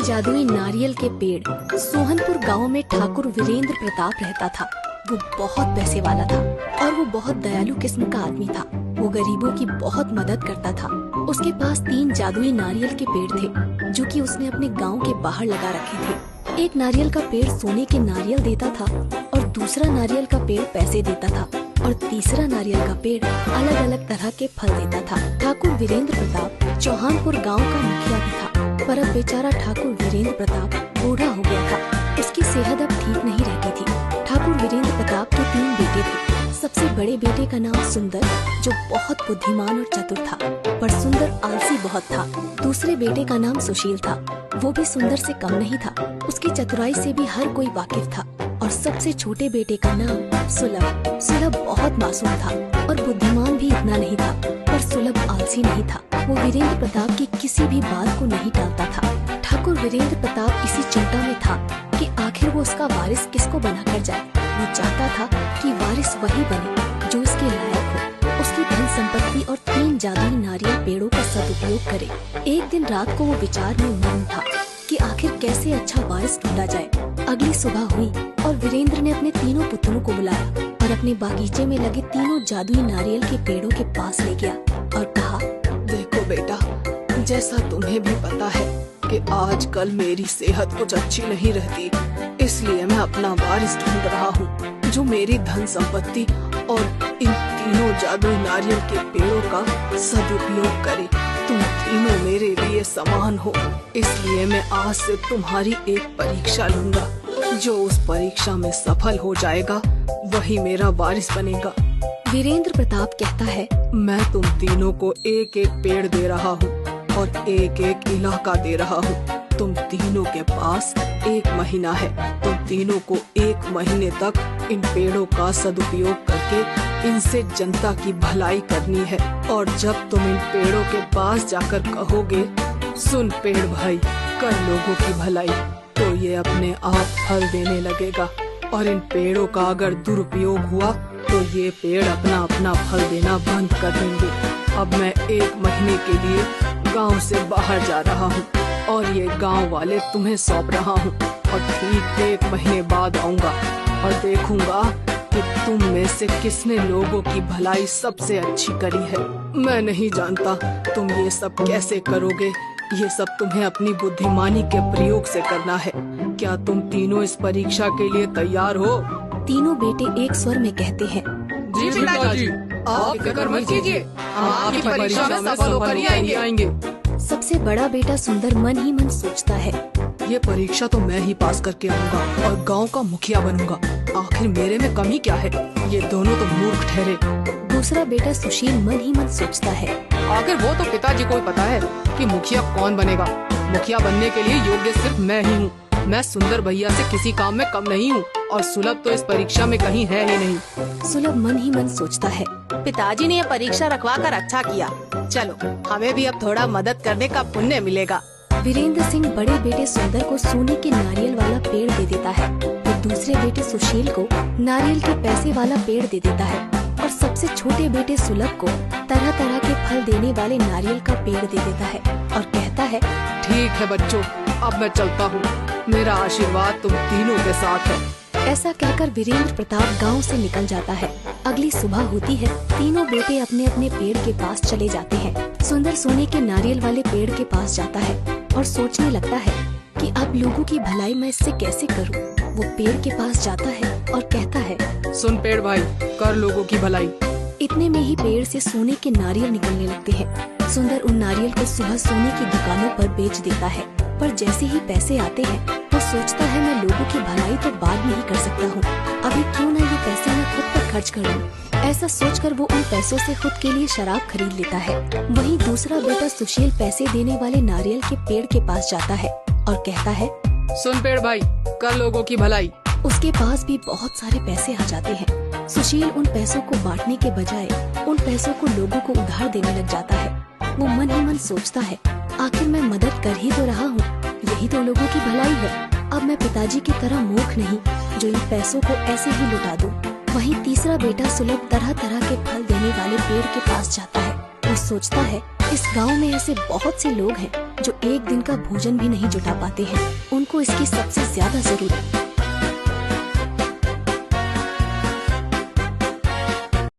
जादुई नारियल के पेड़। सोहनपुर गांव में ठाकुर वीरेंद्र प्रताप रहता था। वो बहुत पैसे वाला था और वो बहुत दयालु किस्म का आदमी था। वो गरीबों की बहुत मदद करता था। उसके पास 3 जादुई नारियल के पेड़ थे जो कि उसने अपने गांव के बाहर लगा रखे थे। एक नारियल का पेड़ सोने के नारियल देता था और दूसरा नारियल का पेड़ पैसे देता था और तीसरा नारियल का पेड़ अलग अलग तरह के फल देता था। ठाकुर वीरेंद्र प्रताप चौहानपुर गांव का मुखिया भी था, पर अब बेचारा ठाकुर वीरेंद्र प्रताप बूढ़ा हो गया था। उसकी सेहत अब ठीक नहीं रहती थी। ठाकुर वीरेंद्र प्रताप के 3 बेटे थे। सबसे बड़े बेटे का नाम सुंदर, जो बहुत बुद्धिमान और चतुर था, पर सुंदर आलसी बहुत था। दूसरे बेटे का नाम सुशील था। वो भी सुंदर से कम नहीं था। उसकी चतुराई से भी हर कोई वाकिफ था। और सबसे छोटे बेटे का नाम सुलभ। सुलभ बहुत मासूम था और बुद्धिमान भी इतना नहीं था, पर सुलभ आलसी नहीं था। वो वीरेंद्र प्रताप की किसी भी बात को नहीं टालता था। ठाकुर वीरेंद्र प्रताप इसी चिंता में था कि आखिर वो उसका वारिस किसको बनाकर जाए। वो चाहता था कि वारिस वही बने जो उसके लायक हो, उसकी धन संपत्ति और 3 जादुई नारियल पेड़ों का सदुपयोग करे। एक दिन रात को वो विचार में मग्न था कि आखिर कैसे अच्छा वारिस ढूंढा जाए। अगली सुबह हुई और वीरेंद्र ने अपने तीनों पुत्रों को बुलाया और अपने बागीचे में लगे 3 जादुई नारियल के पेड़ों के पास ले गया और कहा, देखो बेटा, जैसा तुम्हें भी पता है कि आजकल मेरी सेहत कुछ अच्छी नहीं रहती, इसलिए मैं अपना वारिस ढूंढ रहा हूँ जो मेरी धन संपत्ति और इन 3 जादुई नारियल के पेड़ों का सदुपयोग करे। तुम तीनों मेरे लिए समान हो, इसलिए मैं आज से तुम्हारी एक परीक्षा लूंगा। जो उस परीक्षा में सफल हो जाएगा वही मेरा वारिस बनेगा। वीरेंद्र प्रताप कहता है, मैं तुम तीनों को एक एक पेड़ दे रहा हूँ और एक एक इलाका दे रहा हूँ। तुम तीनों के पास 1 महीना है। तुम तीनों को 1 महीने तक इन पेड़ों का सदुपयोग करके इनसे जनता की भलाई करनी है। और जब तुम इन पेड़ों के पास जाकर कहोगे, सुन पेड़ भाई, कर लोगों की भलाई, तो ये अपने आप फल देने लगेगा। और इन पेड़ों का अगर दुरुपयोग हुआ तो ये पेड़ अपना अपना फल देना बंद कर देंगे। अब मैं 1 महीने के लिए गांव से बाहर जा रहा हूँ और ये गांव वाले तुम्हें सौंप रहा हूँ और ठीक 1 महीने बाद आऊंगा और देखूंगा कि तुम में से किसने लोगों की भलाई सबसे अच्छी करी है। मैं नहीं जानता तुम ये सब कैसे करोगे। ये सब तुम्हें अपनी बुद्धिमानी के प्रयोग से करना है। क्या तुम तीनों इस परीक्षा के लिए तैयार हो? तीनों बेटे एक स्वर में कहते हैं, जी पिताजी, आप फिक्र मत कीजिए, हम आपकी परीक्षा में सफल होकर ही आएंगे। सबसे बड़ा बेटा सुंदर मन ही मन सोचता है, ये परीक्षा तो मैं ही पास करके आऊंगा और गांव का मुखिया बनूंगा। आखिर मेरे में कमी क्या है? ये दोनों तो मूर्ख ठहरे। दूसरा बेटा सुशील मन ही मन सोचता है, आखिर वो तो पिताजी को ही पता है कि मुखिया कौन बनेगा। मुखिया बनने के लिए योग्य सिर्फ मैं ही हूँ। मैं सुंदर भैया से किसी काम में कम नहीं हूँ और सुलभ तो इस परीक्षा में कहीं है ही नहीं। सुलभ मन ही मन सोचता है, पिताजी ने ये परीक्षा रखवा कर अच्छा किया। चलो, हमें भी अब थोड़ा मदद करने का पुण्य मिलेगा। वीरेंद्र सिंह बड़े बेटे सुंदर को सोने के नारियल वाला पेड़ दे देता है और दूसरे बेटे सुशील को नारियल के पैसे वाला पेड़ दे देता है और सबसे छोटे बेटे सुलभ को तरह तरह के फल देने वाले नारियल का पेड़ दे देता है और कहता है, ठीक है बच्चों, अब मैं चलता हूँ। मेरा आशीर्वाद तुम तीनों के साथ है। ऐसा कहकर वीरेंद्र प्रताप गांव से निकल जाता है। अगली सुबह होती है। तीनों बेटे अपने अपने पेड़ के पास चले जाते हैं। सुंदर सोने के नारियल वाले पेड़ के पास जाता है और सोचने लगता है कि अब लोगों की भलाई मैं इससे कैसे करूं। वो पेड़ के पास जाता है और कहता है, सुन पेड़ भाई, कर लोगों की भलाई। इतने में ही पेड़ से सोने के नारियल निकलने लगते हैं। सुंदर उन नारियल को सुबह सोने की दुकानों पर बेच देता है, पर जैसे ही पैसे आते हैं वो सोचता है, मैं लोगों की भलाई तो बाद में ही कर सकता हूँ, अभी क्यों न ये पैसे मैं खुद पर खर्च कर लूं। ऐसा सोचकर वो उन पैसों से खुद के लिए शराब खरीद लेता है। वहीं दूसरा बेटा सुशील पैसे देने वाले नारियल के पेड़ के पास जाता है और कहता है, सुन पेड़ भाई, कर लोगों की भलाई। उसके पास भी बहुत सारे पैसे आ जाते हैं। सुशील उन पैसों को बांटने के बजाय उन पैसों को लोगों को उधार देने लग जाता है। वो मन ही मन सोचता है, आखिर मैं मदद कर ही तो रहा हूँ, यही तो लोगों की भलाई है। अब मैं पिताजी की तरह मूर्ख नहीं जो इन पैसों को ऐसे ही लुटा दूं। वहीं तीसरा बेटा सुलभ तरह तरह के फल देने वाले पेड़ के पास जाता है। वो सोचता है इस गांव में ऐसे बहुत से लोग हैं जो एक दिन का भोजन भी नहीं जुटा पाते हैं। उनको इसकी सबसे ज्यादा जरूरत